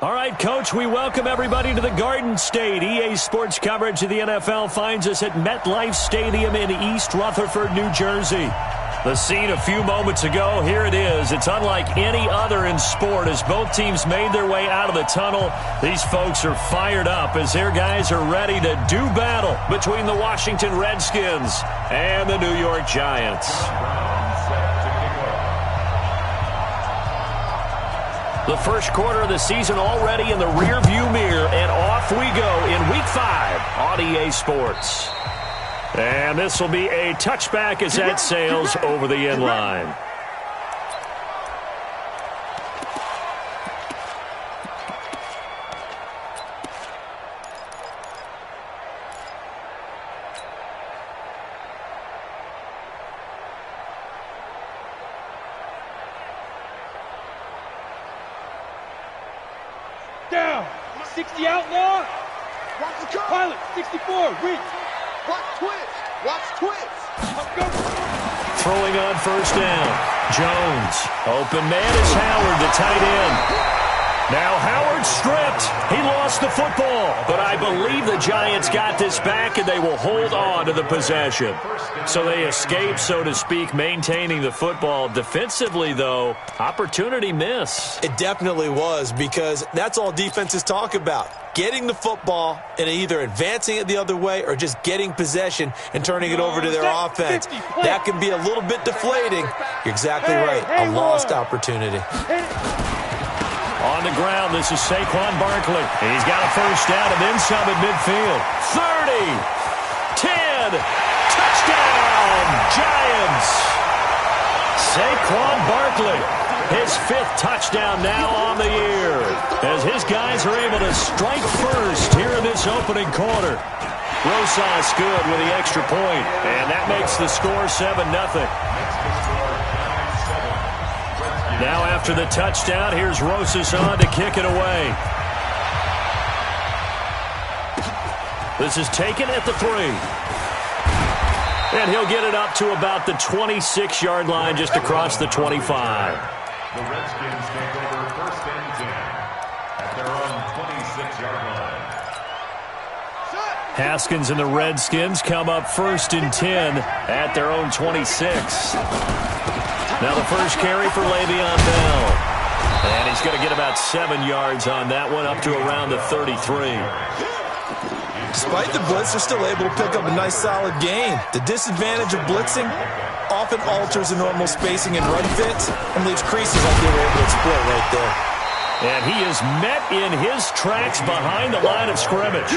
All right, Coach, we welcome everybody to the Garden State. EA Sports coverage of the NFL finds us at MetLife Stadium in East Rutherford, New Jersey. The scene a few moments ago, here it is. It's unlike any other in sport as both teams made their way out of the tunnel. These folks are fired up as their guys are ready to do battle between the Washington Redskins and the New York Giants. The first quarter of the season already in the rearview mirror, and off we go in Week 5 on EA Sports. And this will be a touchback as that sails over the end line. Down. 60 outlaw. Pilot, 64. Reach. Watch twitch. Watch twitch. Throwing on first down. Jones. Open man is Howard, the tight end. Now Howard stripped. He lost the football. But I believe the Giants got this back, and they will hold on to the possession. So they escape, so to speak, maintaining the football. Defensively, though, opportunity miss. It definitely was, because that's all defenses talk about. Getting the football and either advancing it the other way or just getting possession and turning it over to their offense. That can be a little bit deflating. You're exactly right. A lost opportunity. On the ground, this is Saquon Barkley. He's got a first down and then some at midfield. 30, 10, touchdown, Giants. Saquon Barkley, his 5th touchdown now on the year, as his guys are able to strike first here in this opening quarter. Rosas good with the extra point, and that makes the score 7-0. Now after the touchdown, here's Rosas on to kick it away. This is taken at the 3. And he'll get it up to about the 26-yard line, just across the 25. The Redskins take over 1st and 10 at their own 26-yard line. Haskins and the Redskins come up 1st and 10 at their own 26. Now the first carry for Le'Veon Bell. And he's going to get about 7 yards on that one, up to around the 33. Despite the blitz, they're still able to pick up a nice solid gain. The disadvantage of blitzing often alters the normal spacing and run fits and leaves creases like they were able to exploit right there. And he is met in his tracks behind the line of scrimmage.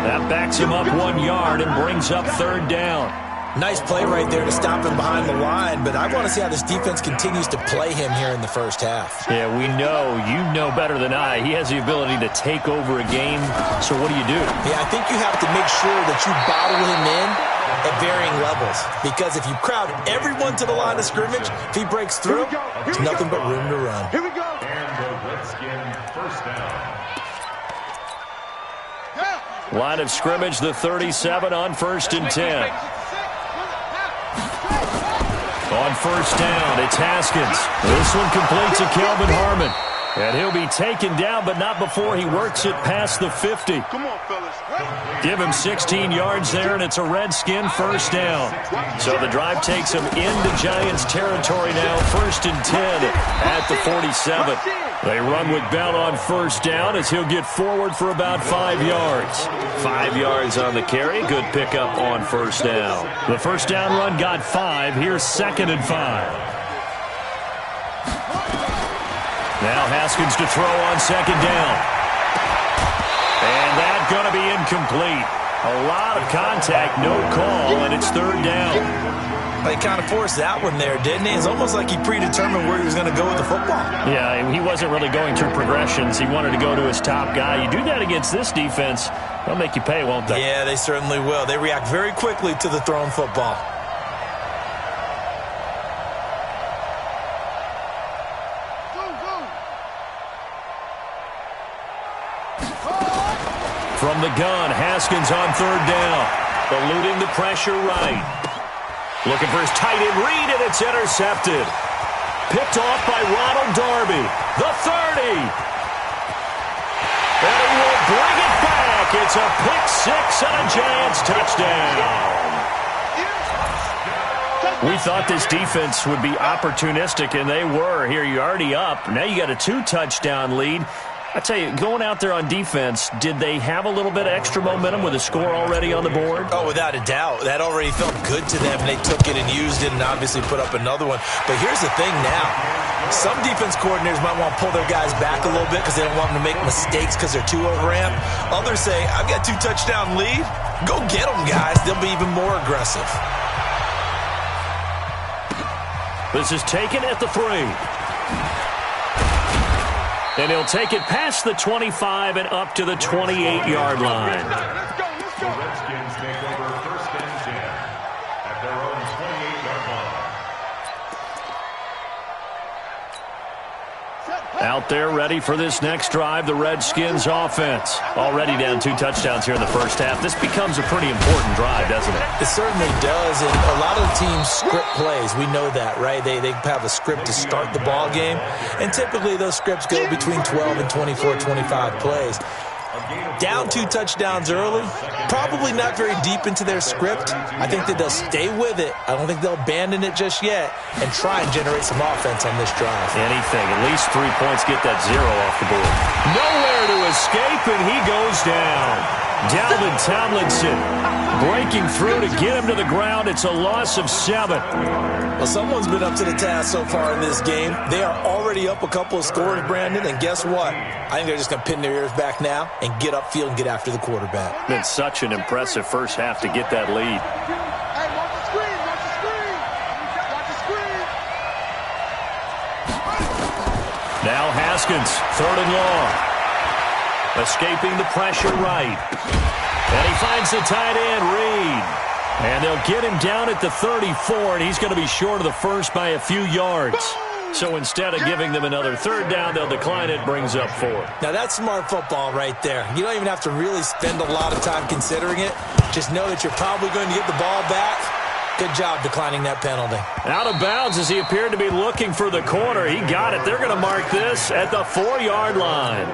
That backs him up 1 yard and brings up 3rd down. Nice play right there to stop him behind the line, but I want to see how this defense continues to play him here in the first half. Yeah, we know, you know better than I, he has the ability to take over a game. So what do you do? Yeah, I think you have to make sure that you bottle him in at varying levels, because if you crowd everyone to the line of scrimmage, if he breaks through, there's nothing but room to run. Here we go. And the Redskin first down. Line of scrimmage, the 37 on 1st and 10. On first down, it's Haskins. This one completes to Kelvin Harmon. And he'll be taken down, but not before he works it past the 50. Come on, fellas. Give him 16 yards there, and it's a Redskin first down. So the drive takes him into Giants territory now, 1st and 10 at the 47. They run with Bell on first down as he'll get forward for about 5 yards. 5 yards on the carry. Good pickup on first down. The first down run got 5. Here's 2nd and 5. Now Haskins to throw on 2nd down. And that's going to be incomplete. A lot of contact, no call, and it's 3rd down. He kind of forced that one there, didn't he? It's almost like he predetermined where he was going to go with the football. Yeah, he wasn't really going through progressions. He wanted to go to his top guy. You do that against this defense, they'll make you pay, won't they? Yeah, they certainly will. They react very quickly to the thrown football. From the gun, Haskins on 3rd down. Eluding the pressure right. Looking for his tight end read, and it's intercepted. Picked off by Ronald Darby. The 30. And he will bring it back. It's a pick six and a Giants touchdown. We thought this defense would be opportunistic, and they were. Here, you're already up. Now you got a 2-touchdown lead. I tell you, going out there on defense, did they have a little bit of extra momentum with a score already on the board? Oh, without a doubt. That already felt good to them. They took it and used it and obviously put up another one. But here's the thing now. Some defense coordinators might want to pull their guys back a little bit because they don't want them to make mistakes because they're too overamped. Others say, I've got 2-touchdown lead. Go get them, guys. They'll be even more aggressive. This is taken at the 3. And he'll take it past the 25 and up to the 28-yard line. The Redskins take over first and 10 at their own 28-yard line. Out there ready for this next drive, the Redskins offense. Already down 2 touchdowns here in the first half. This becomes a pretty important drive, doesn't it? It certainly does, and a lot of the teams script plays. We know that, right? They have a script to start the ball game, and typically those scripts go between 12 and 24, 25 plays. Down 2 touchdowns early, probably not very deep into their script. I think that they'll stay with it. I don't think they'll abandon it just yet and try and generate some offense on this drive. Anything, at least 3 points, get that 0 off the board. Nowhere to escape, and he goes down. Dalvin Tomlinson breaking through to get him to the ground. It's a loss of 7. Well, someone's been up to the task so far in this game. They are already up a couple of scores, Brandon, and guess what? I think they're just going to pin their ears back now and get upfield and get after the quarterback. Been such an impressive first half to get that lead. Hey, watch the screen, watch the screen. Watch the screen. Now Haskins, 3rd and long. Escaping the pressure right. And he finds the tight end, Reed. And they'll get him down at the 34, and he's going to be short of the first by a few yards. So instead of giving them another 3rd down, they'll decline it, brings up 4. Now, that's smart football right there. You don't even have to really spend a lot of time considering it. Just know that you're probably going to get the ball back. Good job declining that penalty. Out of bounds as he appeared to be looking for the corner. He got it. They're going to mark this at the 4-yard line.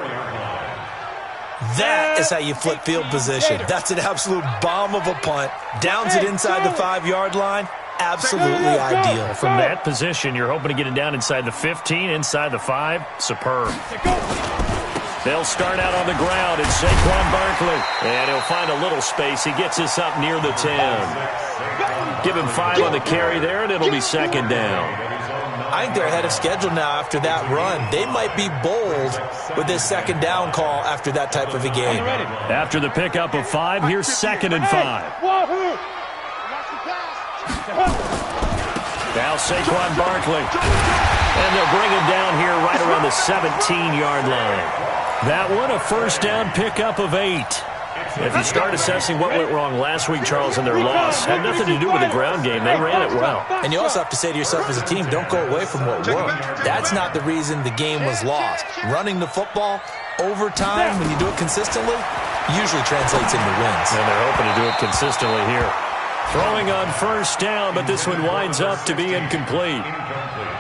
That is how you flip field position. That's an absolute bomb of a punt. Downs it inside the 5-yard line. Absolutely ideal. From that position, you're hoping to get it down inside the 15, inside the 5. Superb. They'll start out on the ground. It's Saquon Barkley. And he'll find a little space. He gets us up near the 10. Give him 5 on the carry there, and it'll be 2nd down. I think they're ahead of schedule now after that run. They might be bold with this 2nd down call after that type of a game. After the pickup of 5, here's 2nd and 5. Now Saquon Barkley. And they'll bring him down here right around the 17-yard line. That one, a 1st down pickup of 8. If you start assessing what went wrong last week, Charles, in their loss, had nothing to do with the ground game. They ran it well. And you also have to say to yourself as a team, don't go away from what worked. That's not the reason the game was lost. Running the football over time, when you do it consistently, usually translates into wins. And they're hoping to do it consistently here. Throwing on 1st down, but this one winds up to be incomplete.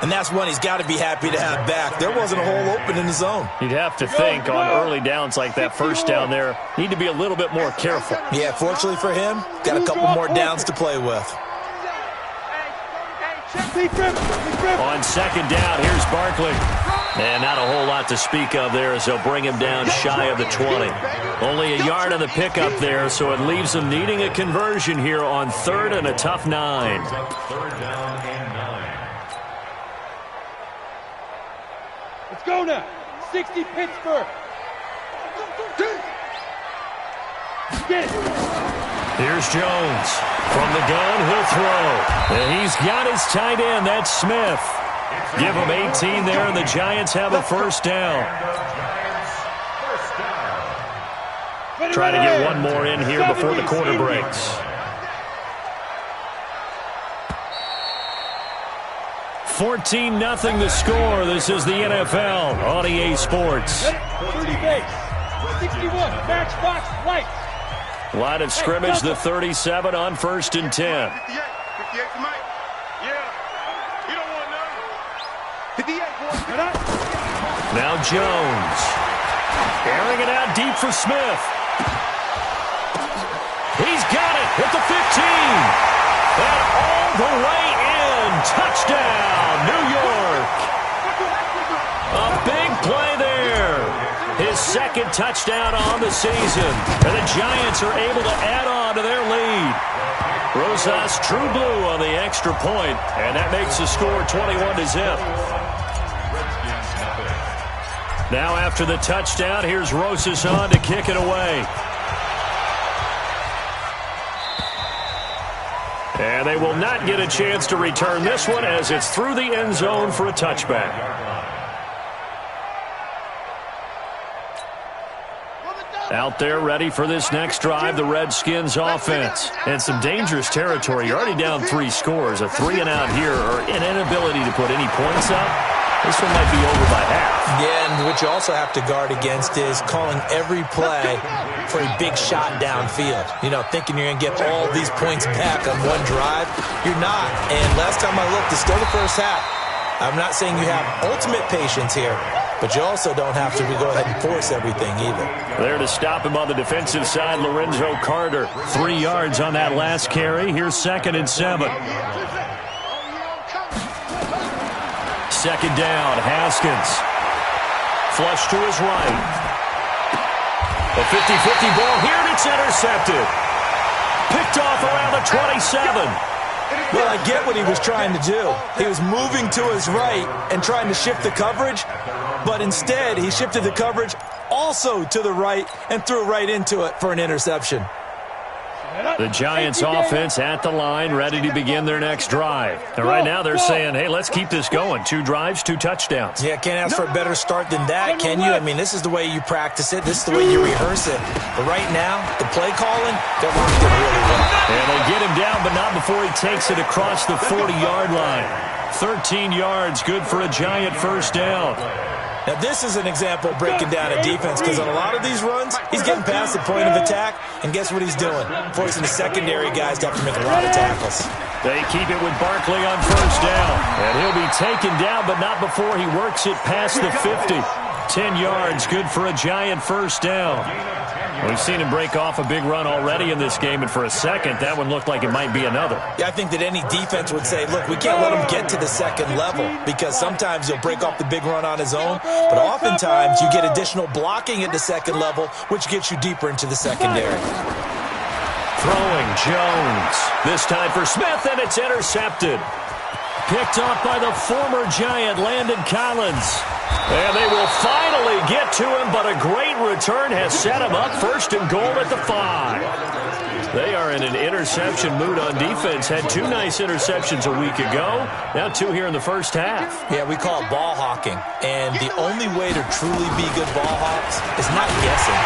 And that's one he's got to be happy to have back. There wasn't a hole open in the zone. You'd have to think on early downs like that 1st down there, need to be a little bit more careful. Yeah, fortunately for him, got a couple more downs to play with. On 2nd down, here's Barkley. And not a whole lot to speak of there as they'll bring him down shy of the 20. Only a yard on the pickup there, so it leaves them needing a conversion here on 3rd and a tough 9. 3rd down and 9. Let's go now. 60 Pittsburgh. Get it. Here's Jones. From the gun, he'll throw. And he's got his tight end. That's Smith. Give him 18 there, and the Giants have a 1st down. Try to get one more in here before the quarter breaks. 14-0 the score. This is the NFL on EA Sports. 30 base. 61. Matchbox right. Line of scrimmage, the 37 on 1st and 10. 58 to Mike. Yeah. You don't want none. 58, boy. Now Jones. Airing it out deep for Smith. He's got it at the 15. And all the way in. Touchdown, New York. A big play there. His second touchdown on the season. And the Giants are able to add on to their lead. Rosas true blue on the extra point, and that makes the score 21-0. Now after the touchdown, here's Rosas on to kick it away. And they will not get a chance to return this one as it's through the end zone for a touchback. Out there ready for this next drive, the Redskins offense. And some dangerous territory. You're already down 3 scores. A 3-and-out here or an inability to put any points up. This one might be over by half. Yeah, and what you also have to guard against is calling every play for a big shot downfield. You know, thinking you're going to get all these points back on one drive. You're not. And last time I looked, it's still the first half. I'm not saying you have ultimate patience here, but you also don't have to go ahead and force everything either. There to stop him on the defensive side, Lorenzo Carter. 3 yards on that last carry. Here's 2nd and 7. Second down, Haskins. Flush to his right. A 50-50 ball here, and it's intercepted. Picked off around the 27. Well, I get what he was trying to do. He was moving to his right and trying to shift the coverage, but instead he shifted the coverage also to the right and threw right into it for an interception. The Giants offense at the line, ready to begin their next drive. And right now they're saying, hey, let's keep this going. 2 drives, 2 touchdowns. Yeah, can't ask for a better start than that, can you? I mean, this is the way you practice it. This is the way you rehearse it. But right now, the play calling, they're working really well. And they get him down, but not before he takes it across the 40-yard line. 13 yards, good for a Giant first down. Now, this is an example of breaking down a defense because on a lot of these runs, he's getting past the point of attack, and guess what he's doing? Forcing the secondary guys to have to make a lot of tackles. They keep it with Barkley on first down, and he'll be taken down, but not before he works it past the 50. 10 yards, good for a Giant first down. We've seen him break off a big run already in this game, and for a second, that one looked like it might be another. Yeah, I think that any defense would say, look, we can't let him get to the second level because sometimes he'll break off the big run on his own, but oftentimes you get additional blocking at the second level, which gets you deeper into the secondary. Throwing Jones. This time for Smith, and it's intercepted. Picked off by the former Giant, Landon Collins. And they will finally get to him, but a great return has set him up 1st and goal at the 5. They are in an interception mood on defense. Had 2 nice interceptions a week ago. Now 2 here in the first half. Yeah, we call it ball hawking. And the only way to truly be good ball hawks is not guessing.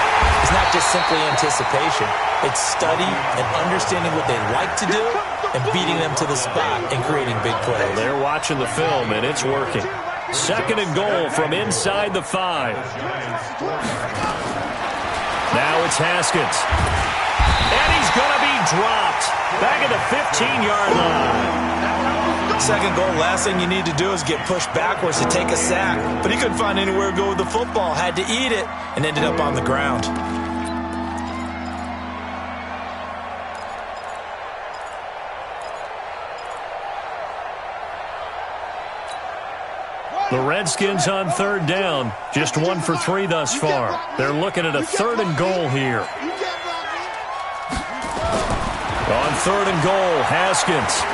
It's not just simply anticipation. It's study and understanding what they like to do and beating them to the spot and creating big plays. They're watching the film, and it's working. 2nd and goal from inside the 5. Now it's Haskins. And he's going to be dropped. Back at the 15-yard line. 2nd goal, last thing you need to do is get pushed backwards to take a sack. But he couldn't find anywhere to go with the football. Had to eat it and ended up on the ground. The Redskins on 3rd down. Just 1 for 3 thus far. They're looking at a 3rd and goal here. On 3rd and goal, Haskins.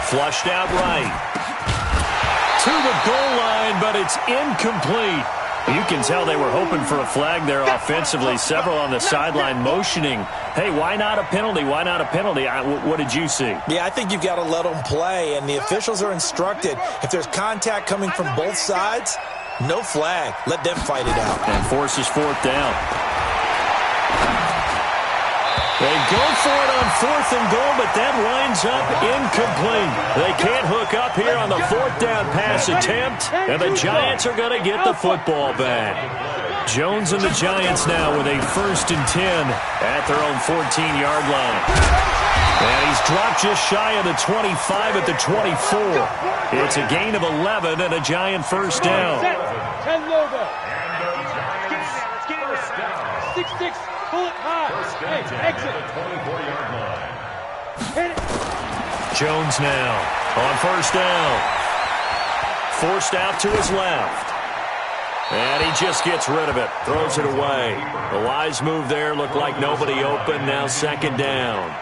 Flushed out right. To the goal line, but it's incomplete. You can tell they were hoping for a flag there offensively. Several on the sideline motioning, hey, why not a penalty? Why not a penalty? What did you see? Yeah, I think you've got to let them play, and the officials are instructed. If there's contact coming from both sides, no flag. Let them fight it out. And forces 4th down. They go for it on 4th and goal, but that winds up incomplete. They can't hook up here on the 4th down pass attempt, and the Giants are going to get the football back. Jones and the Giants now with a 1st and 10 at their own 14-yard line. And he's dropped just shy of the 25 at the 24. It's a gain of 11 and a Giant first down. 10 logo. 6-6, pull it high. First Hey, and 10 exit. at the 24-yard line. Hit it. Jones now on first down. Forced out to his left. And he just gets rid of it. Throws it away. The wise move there. Looked like nobody open. Now second down.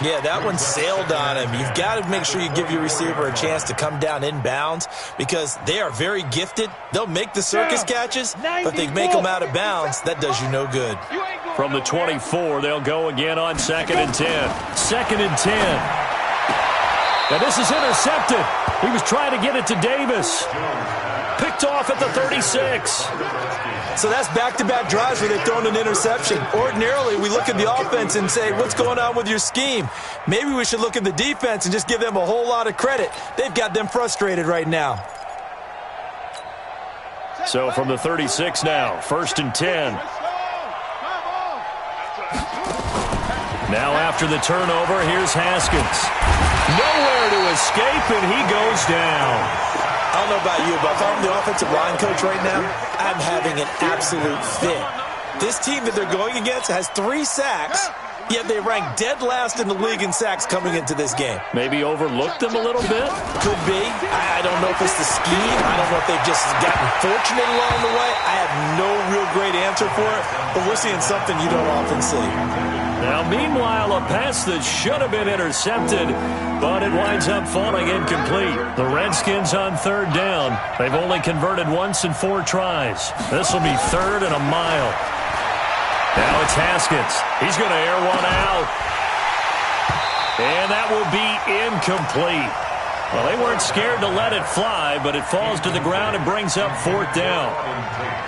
Yeah, that one sailed on him. You've got to make sure you give your receiver a chance to come down inbounds because they are very gifted. They'll make the circus catches, but they make them out of bounds. That does you no good. From the 24, they'll go again on 2nd and 10. 2nd and 10. Now this is intercepted. He was trying to get it to Davis. Picked off at the 36. So that's back-to-back drives where they've thrown an interception. Ordinarily, we look at the offense and say, what's going on with your scheme? Maybe we should look at the defense and just give them a whole lot of credit. They've got them frustrated right now. So from the 36 now, 1st and 10. Now after the turnover, here's Haskins. Nowhere to escape, and he goes down. I don't know about you, but if I'm the offensive line coach right now, I'm having an absolute fit. This team that they're going against has 3 sacks, yet they rank dead last in the league in sacks coming into this game. Maybe overlooked them a little bit? Could be. I don't know if it's the scheme. I don't know if they've just gotten fortunate along the way. I have no real great answer for it, but we're seeing something you don't often see. Now, meanwhile, a pass that should have been intercepted, but it winds up falling incomplete. The Redskins on 3rd down. They've only converted once in 4 tries. This will be 3rd and a mile. Now it's Haskins. He's going to air one out. And that will be incomplete. Well, they weren't scared to let it fly, but it falls to the ground and brings up 4th down.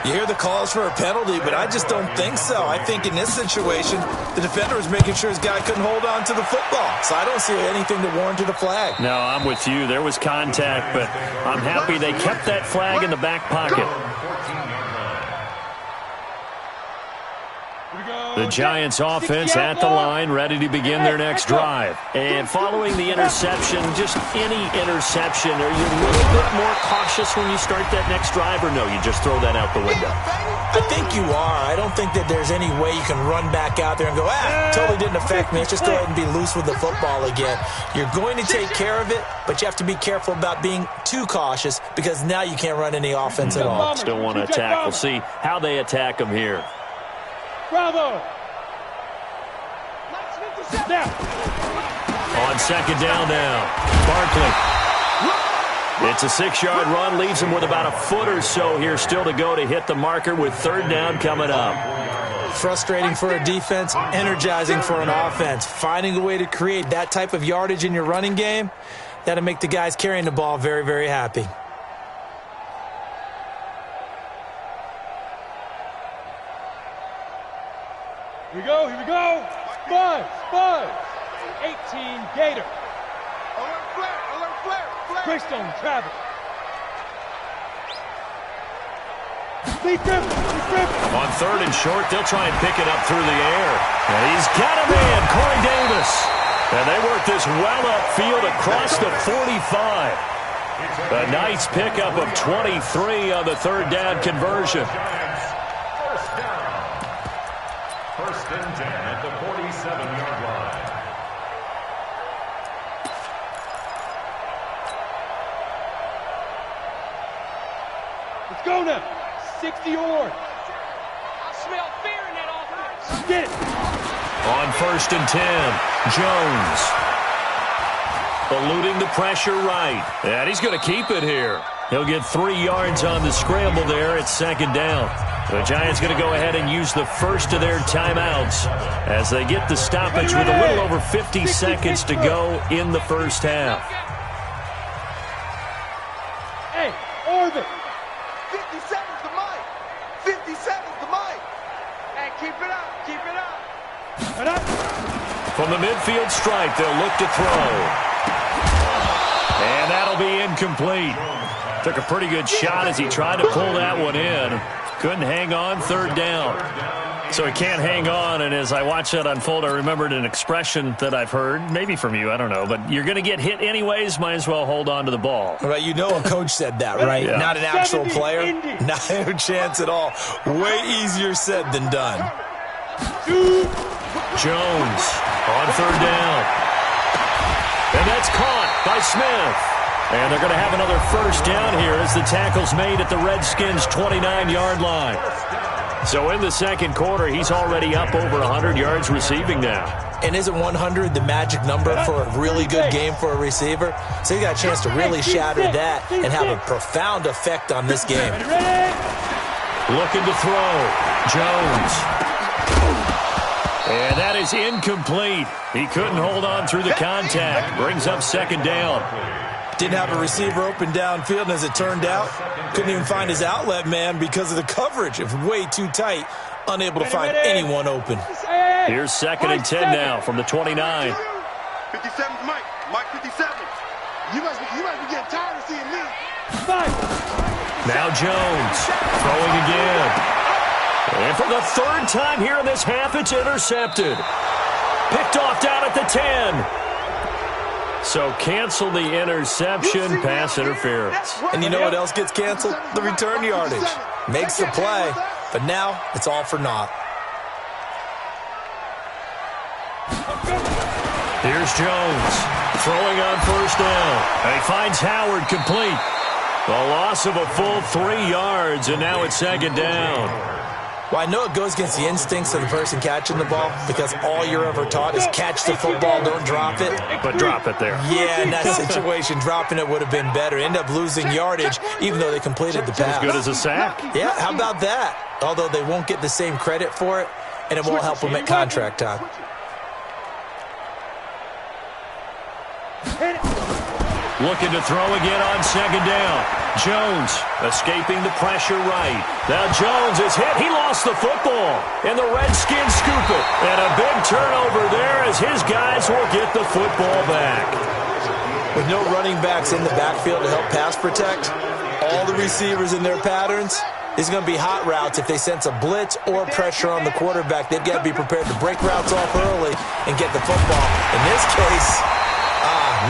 You hear the calls for a penalty, but I just don't think so. I think in this situation, the defender was making sure his guy couldn't hold on to the football. So I don't see anything to warrant the flag. No, I'm with you. There was contact, but I'm happy they kept that flag in the back pocket. The Giants offense at the line, ready to begin their next drive. And following the interception, just any interception, are you a little bit more cautious when you start that next drive, or no, you just throw that out the window? I think you are. I don't think that there's any way you can run back out there and go, totally didn't affect me. Let's just go ahead and be loose with the football again. You're going to take care of it, but you have to be careful about being too cautious because now you can't run any offense at all. Still want to attack. We'll see how they attack them here. Bravo! Now. On 2nd down now, Barkley. It's a 6-yard run, leaves him with about a foot or so here still to go to hit the marker with 3rd down coming up. Frustrating for a defense, energizing for an offense. Finding a way to create that type of yardage in your running game, that'll make the guys carrying the ball very, very happy. Here we go, here we go. Buzz, 18 Gator. Alert flare. Greystone travel. Lead grip. On 3rd and short, they'll try and pick it up through the air. And he's got a man, Corey Davis. And they work this well upfield across the 45. A nice pickup of 23 on the 3rd down conversion. First and 10 at the 47-yard line. Let's go now. 60 or. I smell fear in that offense. Get it. On 1st and 10, Jones. Eluding the pressure right. And he's going to keep it here. He'll get 3 yards on the scramble there at 2nd down. The Giants going to go ahead and use the first of their timeouts as they get the stoppage with a little over 50 seconds to go in the first half. Hey, orbit. 50 seconds to Mike. 50 seconds to Mike. Hey, keep it up. From the midfield stripe, they'll look to throw. And that'll be incomplete. Took a pretty good shot as he tried to pull that one in. Couldn't hang on, 3rd down. So he can't hang on, and as I watched that unfold, I remembered an expression that I've heard, maybe from you, I don't know, but you're going to get hit anyways, might as well hold on to the ball. Right, you know a coach said that, right? Yeah. Not an actual player. Not a chance at all. Way easier said than done. Jones on third down. And that's caught by Smith. And they're going to have another first down here as the tackle's made at the Redskins' 29-yard line. So in the second quarter, he's already up over 100 yards receiving now. And isn't 100 the magic number for a really good game for a receiver? So you got a chance to really shatter that and have a profound effect on this game. Looking to throw. Jones. And that is incomplete. He couldn't hold on through the contact. Brings up second down. Didn't have a receiver open downfield, and as it turned out, couldn't even find his outlet man because of the coverage. It was way too tight, unable to find anyone open. Here's second and 10 now from the 29. 57's Mike. Mike 57. You must be getting tired of seeing me. Now Jones throwing again. And for the third time here in this half, it's intercepted. Picked off down at the 10. So cancel the interception, pass interference. And you know what else gets canceled? The return yardage. Makes the play, but now it's all for naught. Here's Jones throwing on first down. And he finds Howard complete. A loss of a full 3 yards, and now it's second down. Well, I know it goes against the instincts of the person catching the ball because all you're ever taught is catch the football, don't drop it. But drop it there. Yeah, in that situation, dropping it would have been better. End up losing yardage, even though they completed the pass. As good as a sack. Yeah, how about that? Although they won't get the same credit for it, and it won't help them at contract time. Looking to throw again on second down. Jones escaping the pressure right. Now Jones is hit. He lost the football. And the Redskins scoop it. And a big turnover there as his guys will get the football back. With no running backs in the backfield to help pass protect, all the receivers in their patterns, it's going to be hot routes if they sense a blitz or pressure on the quarterback. They've got to be prepared to break routes off early and get the football. In this case,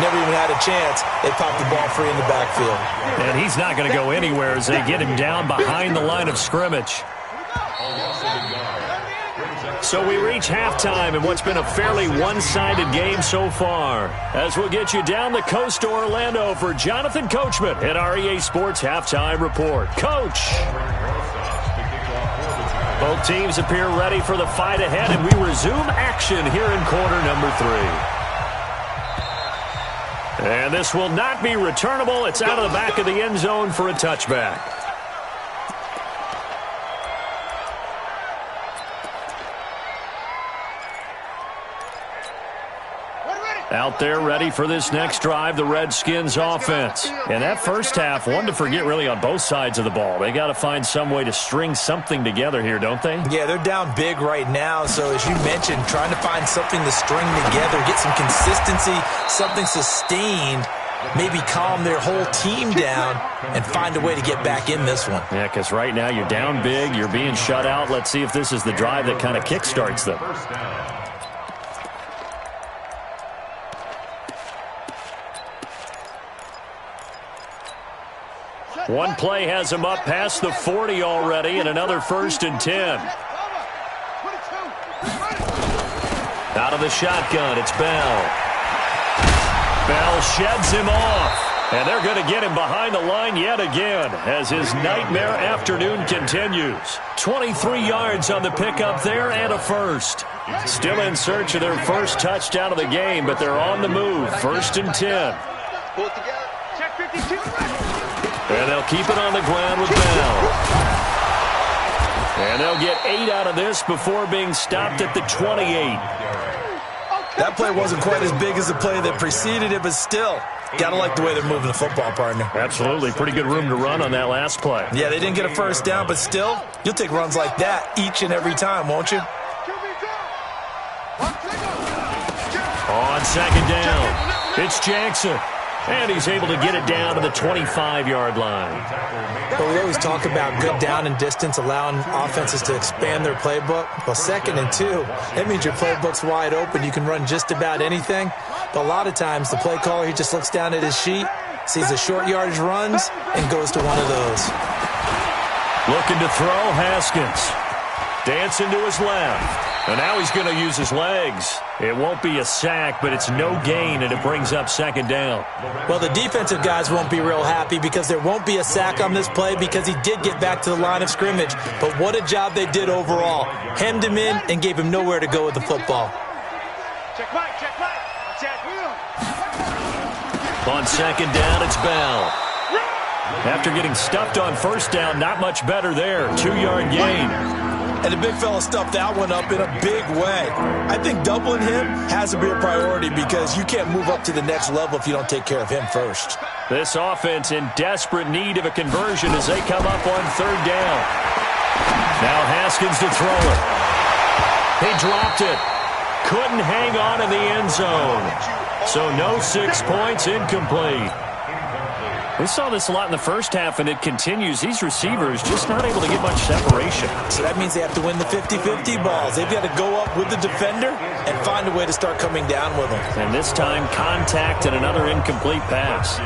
never even had a chance. They popped the ball free in the backfield. And he's not going to go anywhere as they get him down behind the line of scrimmage. So we reach halftime in what's been a fairly one-sided game so far. As we'll get you down the coast to Orlando for Jonathan Coachman at our EA Sports Halftime Report. Coach! Both teams appear ready for the fight ahead, and we resume action here in quarter number 3. And this will not be returnable. It's out of the back of the end zone for a touchback. Out there ready for this next drive, the Redskins offense. And that first half, one to forget really on both sides of the ball. They got to find some way to string something together here, don't they? Yeah, they're down big right now. So as you mentioned, trying to find something to string together, get some consistency, something sustained, maybe calm their whole team down and find a way to get back in this one. Yeah, because right now you're down big, you're being shut out. Let's see if this is the drive that kind of kickstarts them. One play has him up past the 40 already, and another 1st and 10. Out of the shotgun, it's Bell. Bell sheds him off, and they're going to get him behind the line yet again as his nightmare afternoon continues. 23 yards on the pickup there and a first. Still in search of their first touchdown of the game, but they're on the move. 1st and 10. Pull it together. Check 52. And they'll keep it on the ground with Bell. And they'll get 8 out of this before being stopped at the 28. That play wasn't quite as big as the play that preceded it, but still, got to like the way they're moving the football, partner. Absolutely. Pretty good room to run on that last play. Yeah, they didn't get a first down, but still, you'll take runs like that each and every time, won't you? On second down, it's Jackson. And he's able to get it down to the 25-yard line. But we always talk about good down and distance, allowing offenses to expand their playbook. Well, 2nd and 2, that means your playbook's wide open. You can run just about anything. But a lot of times, the play caller, he just looks down at his sheet, sees the short yardage runs, and goes to one of those. Looking to throw, Haskins. Dancing to his left. And now he's going to use his legs. It won't be a sack, but it's no gain, and it brings up second down. Well, the defensive guys won't be real happy because there won't be a sack on this play because he did get back to the line of scrimmage. But what a job they did overall. Hemmed him in and gave him nowhere to go with the football. Check Mike, check Mike. Check. On second down, it's Bell. After getting stuffed on first down, not much better there. 2-yard gain. And the big fella stuffed that one up in a big way. I think doubling him has to be a priority because you can't move up to the next level if you don't take care of him first. This offense in desperate need of a conversion as they come up on third down. Now Haskins to throw it. He dropped it. Couldn't hang on in the end zone. So no 6 points, incomplete. We saw this a lot in the first half, and it continues. These receivers just not able to get much separation. So that means they have to win the 50-50 balls. They've got to go up with the defender and find a way to start coming down with them. And this time, contact and another incomplete pass.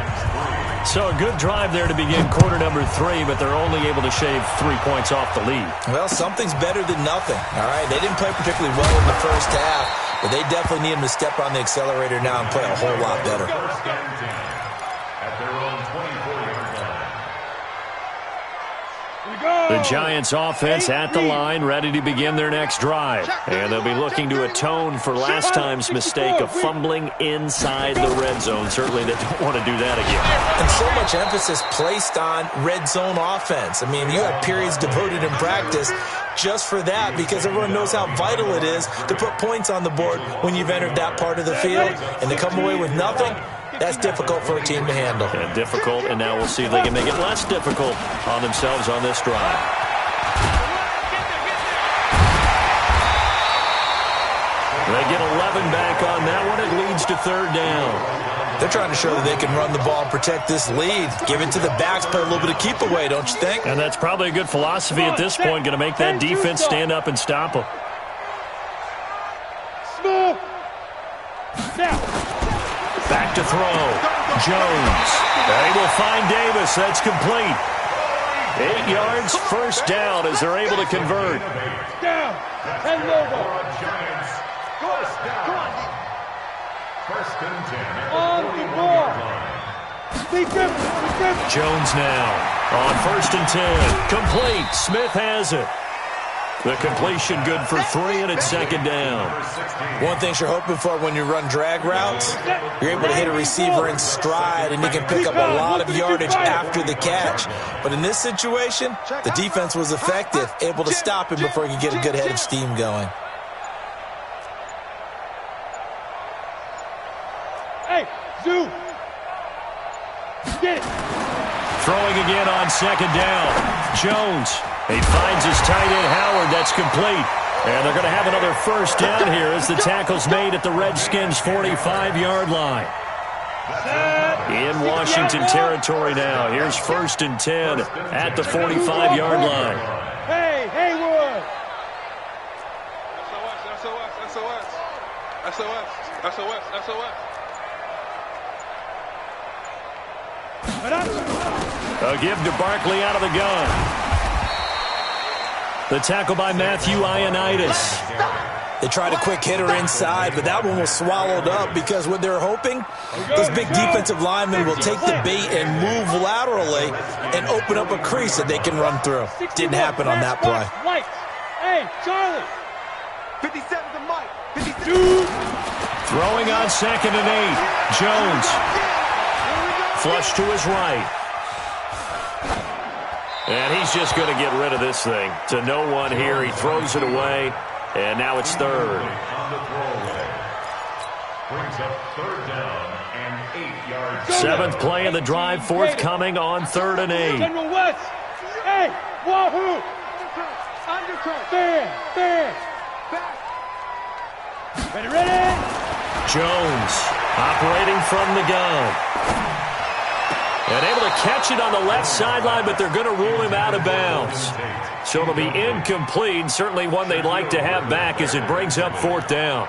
So a good drive there to begin quarter number 3, but they're only able to shave 3 points off the lead. Well, something's better than nothing, all right? They didn't play particularly well in the first half, but they definitely need them to step on the accelerator now and play a whole lot better. At their own 24-yard line. The Giants offense at the line, ready to begin their next drive. And they'll be looking to atone for last time's mistake of fumbling inside the red zone. Certainly they don't want to do that again. And so much emphasis placed on red zone offense. I mean, you have periods devoted in practice just for that because everyone knows how vital it is to put points on the board when you've entered that part of the field. And to come away with nothing, that's difficult for a team to handle. And difficult, and now we'll see if they can make it less difficult on themselves on this drive. They get 11 back on that one. It leads to third down. They're trying to show that they can run the ball and protect this lead. Give it to the backs, play a little bit of keep away, don't you think? And that's probably a good philosophy at this point, going to make that defense stand up and stop them. Small. Now. Back to throw. Jones. They will find Davis. That's complete. 8 yards, first down as they're able to convert. Down. And over. Giants. Come on. First and 10 at the On the 41-yard line. Jones now on first and 10. Complete. Smith has it. The completion good for 3, and it's second down. One thing you're hoping for when you run drag routes, you're able to hit a receiver in stride, and you can pick up a lot of yardage after the catch. But in this situation, the defense was effective, able to stop him before he could get a good head of steam going. Hey, Zoo. Get it. Throwing again on second down. Jones. He finds his tight end, Howard. That's complete. And they're going to have another first down here as the tackle's made at the Redskins' 45-yard line. In Washington territory now. Here's first and 10 at the 45-yard line. Hey, Haywood. SOS. A give to Barkley out of the gun. The tackle by Matthew Ioannidis. They tried a quick hitter inside, but that one was swallowed up because what they're hoping, this big defensive lineman will take the bait and move laterally and open up a crease that they can run through. Didn't happen on that play. Hey, Charlie. 57 to Mike. 57. Throwing on second and 8. Jones. Flush to his right. And he's just going to get rid of this thing. To no one here. He throws it away. And now it's third. Brings up third down and 8 yards. Seventh play of the drive, forthcoming on third and 8. General West. Hey, Wahoo. Undercut. Fan. Ready. Jones operating from the gun. And able to catch it on the left sideline, but they're going to rule him out of bounds. So it'll be incomplete, certainly one they'd like to have back as it brings up fourth down.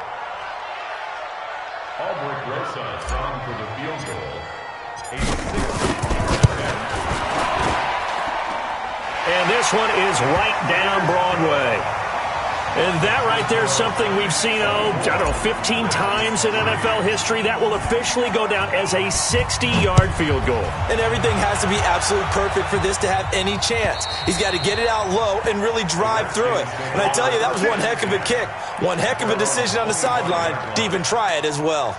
Albrecht Rosa strong for the field goal. And this one is right down Broadway. And that right there is something we've seen, 15 times in NFL history. That will officially go down as a 60-yard field goal. And everything has to be absolutely perfect for this to have any chance. He's got to get it out low and really drive through it. And I tell you, that was one heck of a kick. One heck of a decision on the sideline to even try it as well.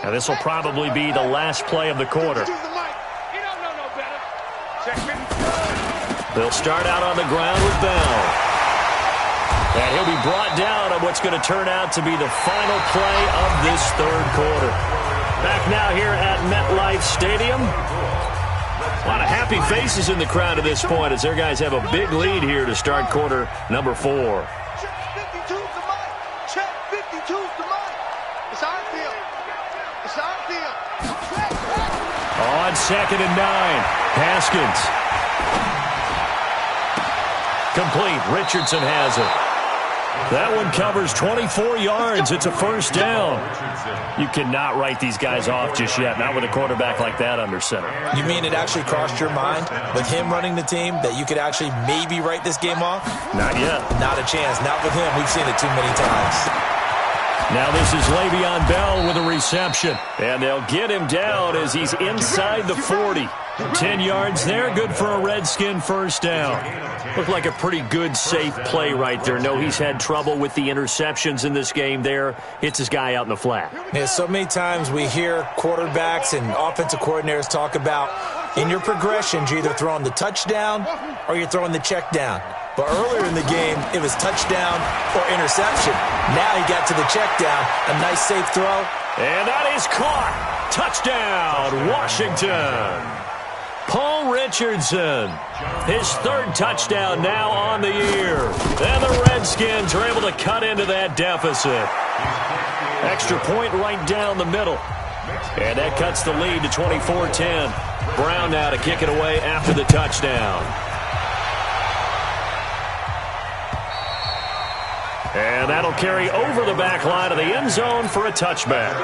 Now, this will probably be the last play of the quarter. They'll start out on the ground with Bell. And he'll be brought down on what's going to turn out to be the final play of this third quarter. Back now here at MetLife Stadium. A lot of happy faces in the crowd at this point as their guys have a big lead here to start quarter number 4. Check 52's the mic. Check 52's the mic. It's our field. It's our field. On 2nd and 9, Haskins. Complete. Richardson has it. That one covers 24 yards. It's a first down. You cannot write these guys off just yet, not with a quarterback like that under center. You mean it actually crossed your mind with him running the team that you could actually maybe write this game off? Not yet. Not a chance. Not with him. We've seen it too many times. Now this is Le'Veon Bell with a reception. And they'll get him down as he's inside the 40. 10 yards there, good for a Redskin first down. Looked like a pretty good, safe play right there. No, he's had trouble with the interceptions in this game there. Hits his guy out in the flat. Yeah, so many times we hear quarterbacks and offensive coordinators talk about in your progressions, you're either throwing the touchdown or you're throwing the check down. But earlier in the game, it was touchdown or interception. Now he got to the check down. A nice, safe throw. And that is caught. Touchdown, Washington. Paul Richardson, his third touchdown now on the year. And the Redskins are able to cut into that deficit. Extra point right down the middle. And that cuts the lead to 24-10. Brown now to kick it away after the touchdown. And that'll carry over the back line of the end zone for a touchback.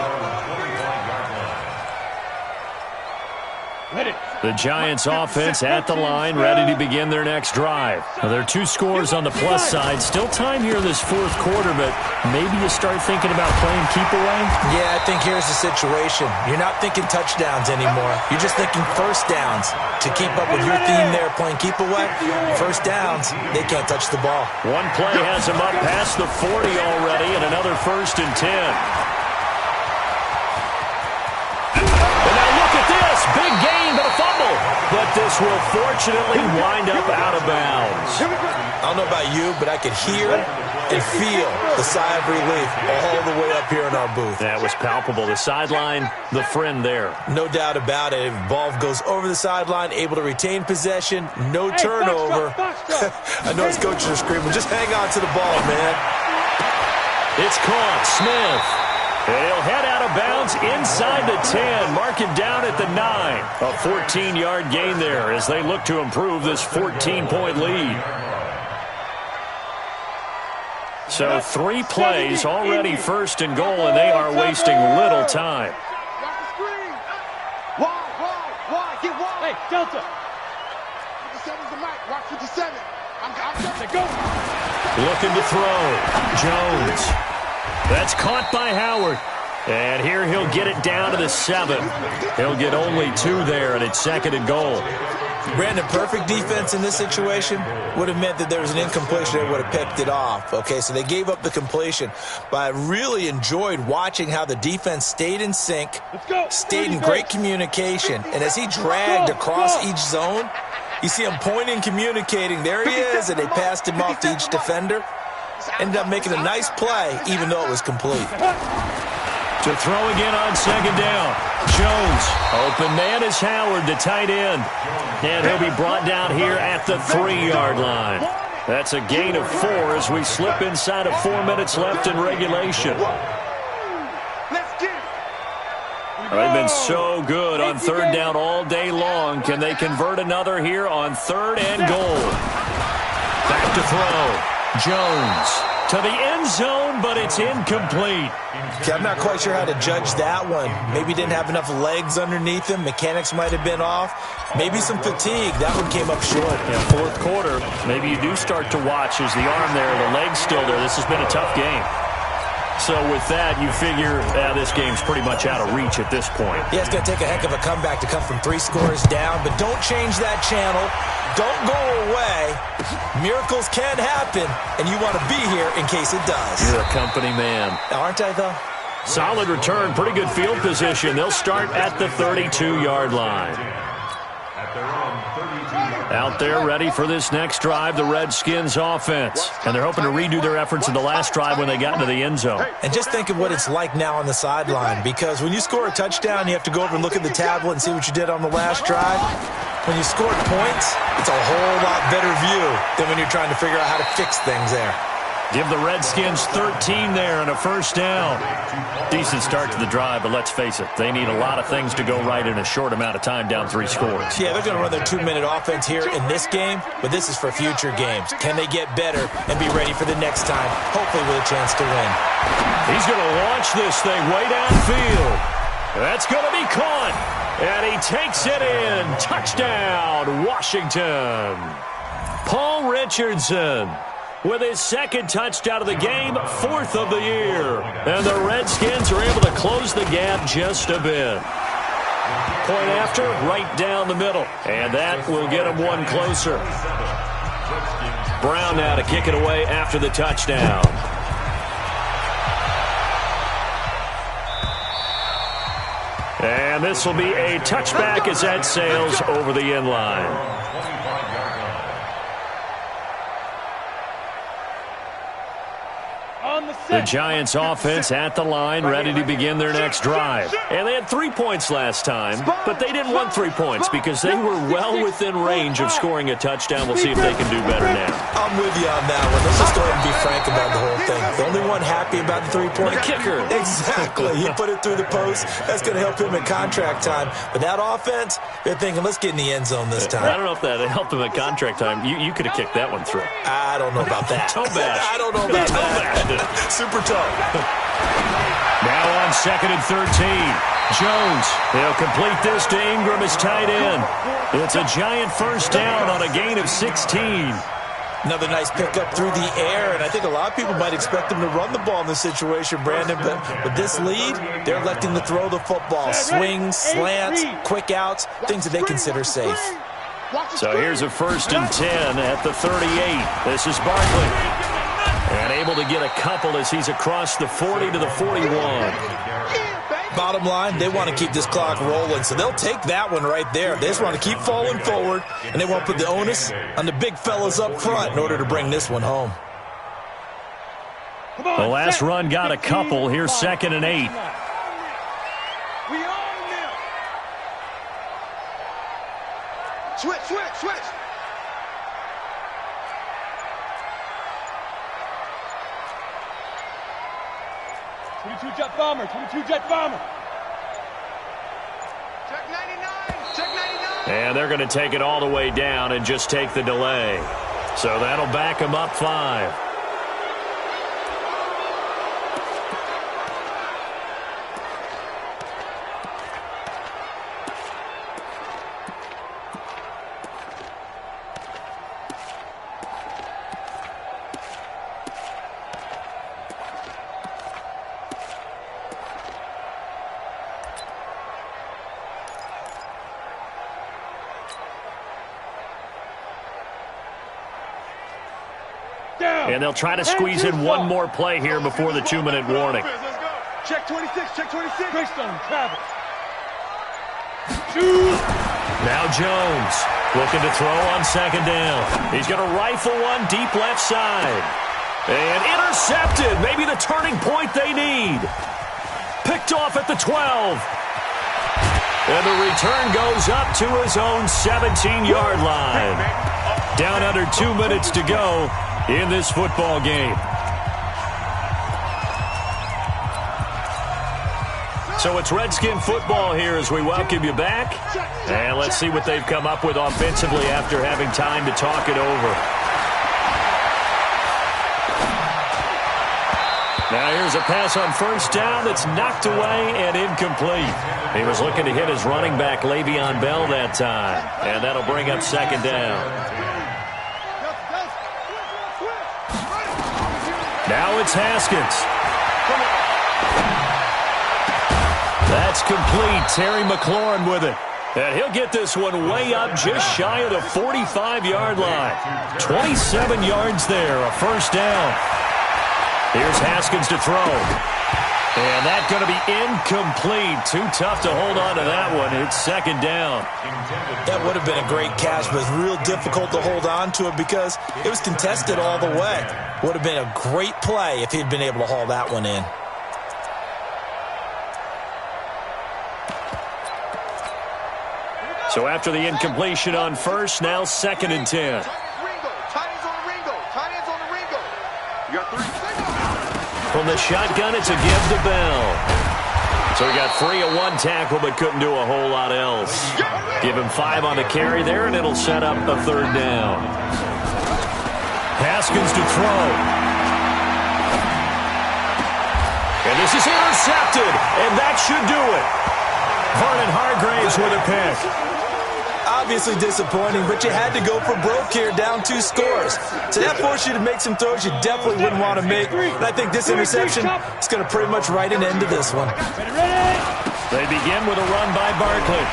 The Giants offense at the line, ready to begin their next drive. Now, there are 2 scores on the plus side. Still time here in this fourth quarter, but maybe you start thinking about playing keep away? Yeah, I think here's the situation. You're not thinking touchdowns anymore. You're just thinking first downs. To keep up with your theme there, playing keep away, first downs, they can't touch the ball. One play has them up past the 40 already, and another 1st and 10. Big gain, but a fumble. But this will fortunately wind up out of bounds. I don't know about you, but I could hear and feel the sigh of relief all the way up here in our booth. That was palpable. The sideline, the friend there. No doubt about it. Ball goes over the sideline, able to retain possession, no turnover. I know his coaches are screaming, just hang on to the ball, man. It's caught. Smith. He'll head out of bounds inside the 10. Mark him down at the 9. A 14-yard gain there as they look to improve this 14-point lead. So 3 plays already 1st and goal, and they are wasting little time. Wide, get wide. Hey, Delta. 57's the mic. Watch 57. I'm go. Looking to throw. Jones. That's caught by Howard. And here he'll get it down to the 7. He'll get only 2 there, and it's 2nd and goal. Brandon, perfect defense in this situation would have meant that there was an incompletion that would have picked it off. Okay, so they gave up the completion. But I really enjoyed watching how the defense stayed in sync, stayed in great communication. And as he dragged across each zone, you see him pointing, communicating. There he is, and they passed him off to each defender. Ended up making a nice play, even though it was complete. To throw again on 2nd down. Jones. Open man is Howard, the tight end. And he'll be brought down here at the 3-yard line. That's a gain of 4 as we slip inside of 4 minutes left in regulation. They've been so good on 3rd down all day long. Can they convert another here on 3rd and goal? Back to throw. Jones to the end zone, but it's incomplete. Okay, I'm not quite sure how to judge that one. Maybe didn't have enough legs underneath him. Mechanics might have been off. Maybe some fatigue. That one came up short. Yeah, fourth quarter, maybe you do start to watch as the arm there, the leg's still there. This has been a tough game. So with that, you figure this game's pretty much out of reach at this point. Yeah, it's going to take a heck of a comeback to come from 3 scores down, but don't change that channel. Don't go away. Miracles can happen, and you want to be here in case it does. You're a company man. Aren't I, though? Solid return, pretty good field position. They'll start at the 32-yard line. Out there ready for this next drive, the Redskins offense. And they're hoping to redo their efforts in the last drive when they got into the end zone. And just think of what it's like now on the sideline, because when you score a touchdown, you have to go over and look at the tablet and see what you did on the last drive. When you scored points, it's a whole lot better view than when you're trying to figure out how to fix things there. Give the Redskins 13 there and a first down. Decent start to the drive, but let's face it, they need a lot of things to go right in a short amount of time, down 3 scores. Yeah, they're going to run their 2-minute offense here in this game, but this is for future games. Can they get better and be ready for the next time, hopefully with a chance to win? He's going to launch this thing way downfield. That's going to be caught, and he takes it in. Touchdown, Washington. Paul Richardson with his second touchdown of the game, 4th of the year. And the Redskins are able to close the gap just a bit. Point after, right down the middle. And that will get them one closer. Brown now to kick it away after the touchdown. And this will be a touchback as that sails over the end line. The Giants offense at the line, ready to begin their next drive. And they had 3 points last time, but they didn't want 3 points because they were well within range of scoring a touchdown. We'll see if they can do better now. I'm with you on that one. Let's just go ahead and be frank about the whole thing. The only one happy about the 3-point kicker. Exactly. He put it through the post. That's going to help him in contract time. But that offense, they're thinking, let's get in the end zone this time. I don't know if that helped him at contract time. You could have kicked that one through. I don't know about that. Toe bash. I don't know about that. Super toe. Now on 2nd and 13. Jones, he'll complete this to Ingram as tight end. It's a giant first down on a gain of 16. Another nice pickup through the air, and I think a lot of people might expect him to run the ball in this situation, Brandon, but with this lead, they're electing to throw the football. Swings, slants, quick outs, things that they consider safe. So here's a 1st and 10 at the 38. This is Barkley. And able to get a couple as he's across the 40 to the 41. Bottom line, they want to keep this clock rolling, so they'll take that one right there. They just want to keep falling forward, and they want to put the onus on the big fellas up front in order to bring this one home. The last run got a couple. Here's 2nd and 8. Switch. 22 Jet Bomber. Check 99. And they're going to take it all the way down and just take the delay. So that'll back them up 5. And they'll try to squeeze in one more play here before the 2-minute warning. Check 26. Greystone, Travis. Now Jones looking to throw on 2nd down. He's going to rifle one deep left side. And intercepted. Maybe the turning point they need. Picked off at the 12. And the return goes up to his own 17-yard line. Down under 2 minutes to go in this football game. So it's Redskin football here as we welcome you back. And let's see what they've come up with offensively after having time to talk it over. Now here's a pass on first down that's knocked away and incomplete. He was looking to hit his running back, Le'Veon Bell, that time. And that'll bring up second down. Now it's Haskins. That's complete. Terry McLaurin with it. And he'll get this one way up just shy of the 45-yard line. 27 yards there, a first down. Here's Haskins to throw. And that's going to be incomplete. Too tough to hold on to that one. It's second down. That would have been a great catch, but it's real difficult to hold on to it because it was contested all the way. Would have been a great play if he'd been able to haul that one in. So after the incompletion on first, now second and 10. From the shotgun, it's a give to Bell. So he got 3 of 1 tackle, but couldn't do a whole lot else. Give him 5 on the carry there, and it'll set up a third down. Haskins to throw. And this is intercepted, and that should do it. Vernon Hargraves with a pick. Obviously disappointing, but you had to go for broke here, down 2 scores. So that forced you to make some throws you definitely wouldn't want to make. And I think this interception is going to pretty much write an end to this one. They begin with a run by Barkley.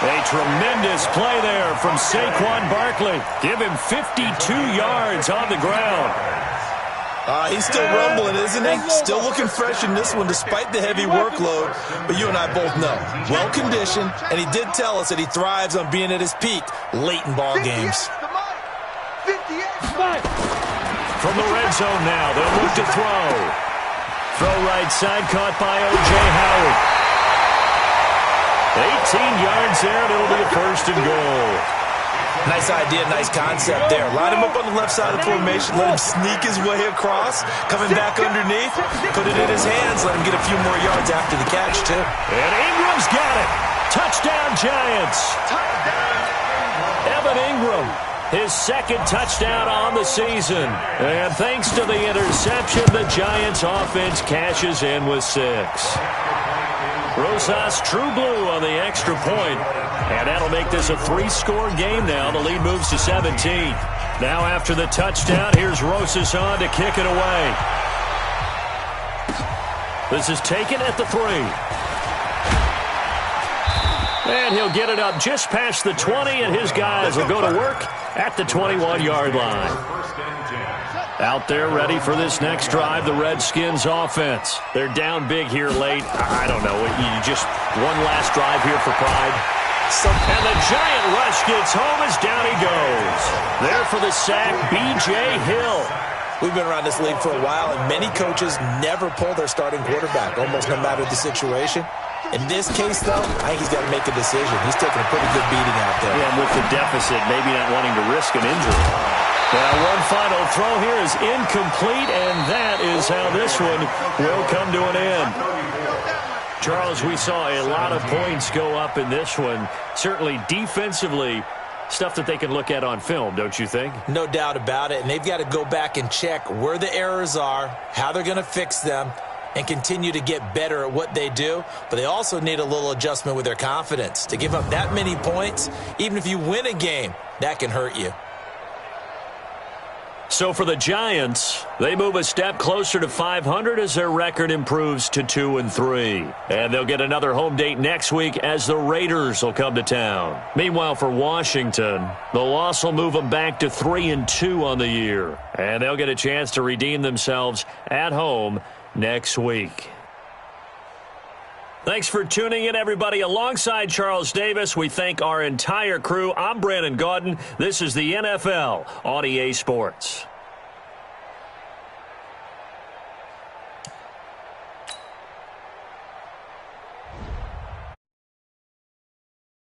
A tremendous play there from Saquon Barkley. Give him 52 yards on the ground. He's still rumbling, isn't he? Still looking fresh in this one despite the heavy workload. But you and I both know, well-conditioned, and he did tell us that he thrives on being at his peak late in ball games. From the red zone now, they'll look to throw. Throw right side, caught by O.J. Howard. 18 yards there, and it'll be a first and goal. Nice idea, nice concept there. Line him up on the left side of the formation, let him sneak his way across, coming back underneath, put it in his hands, let him get a few more yards after the catch, too. And Ingram's got it. Touchdown, Giants. Evan Ingram, his second touchdown on the season. And thanks to the interception, the Giants offense cashes in with 6. Rosas true blue on the extra point. And that'll make this a 3-score game now. The lead moves to 17. Now after the touchdown, here's Rosas on to kick it away. This is taken at the 3. And he'll get it up just past the 20, and his guys will go to work at the 21-yard line. Out there ready for this next drive, the Redskins offense. They're down big here late. I don't know. You just one last drive here for pride. And the giant rush gets home as down he goes. There for the sack, B.J. Hill. We've been around this league for a while, and many coaches never pull their starting quarterback, almost no matter the situation. In this case, though, I think he's got to make a decision. He's taking a pretty good beating out there. Yeah, and with the deficit, maybe not wanting to risk an injury. Now, one final throw here is incomplete, and that is how this one will come to an end. Charles, we saw a lot of points go up in this one. Certainly defensively, stuff that they can look at on film, don't you think? No doubt about it, and they've got to go back and check where the errors are, how they're going to fix them, and continue to get better at what they do. But they also need a little adjustment with their confidence. To give up that many points, even if you win a game, that can hurt you. So for the Giants, they move a step closer to 500 as their record improves to 2-3. And they'll get another home date next week as the Raiders will come to town. Meanwhile, for Washington, the loss will move them back to 3-2 on the year. And they'll get a chance to redeem themselves at home next week. Thanks for tuning in, everybody. Alongside Charles Davis, we thank our entire crew. I'm Brandon Gaudin. This is the NFL on EA Sports.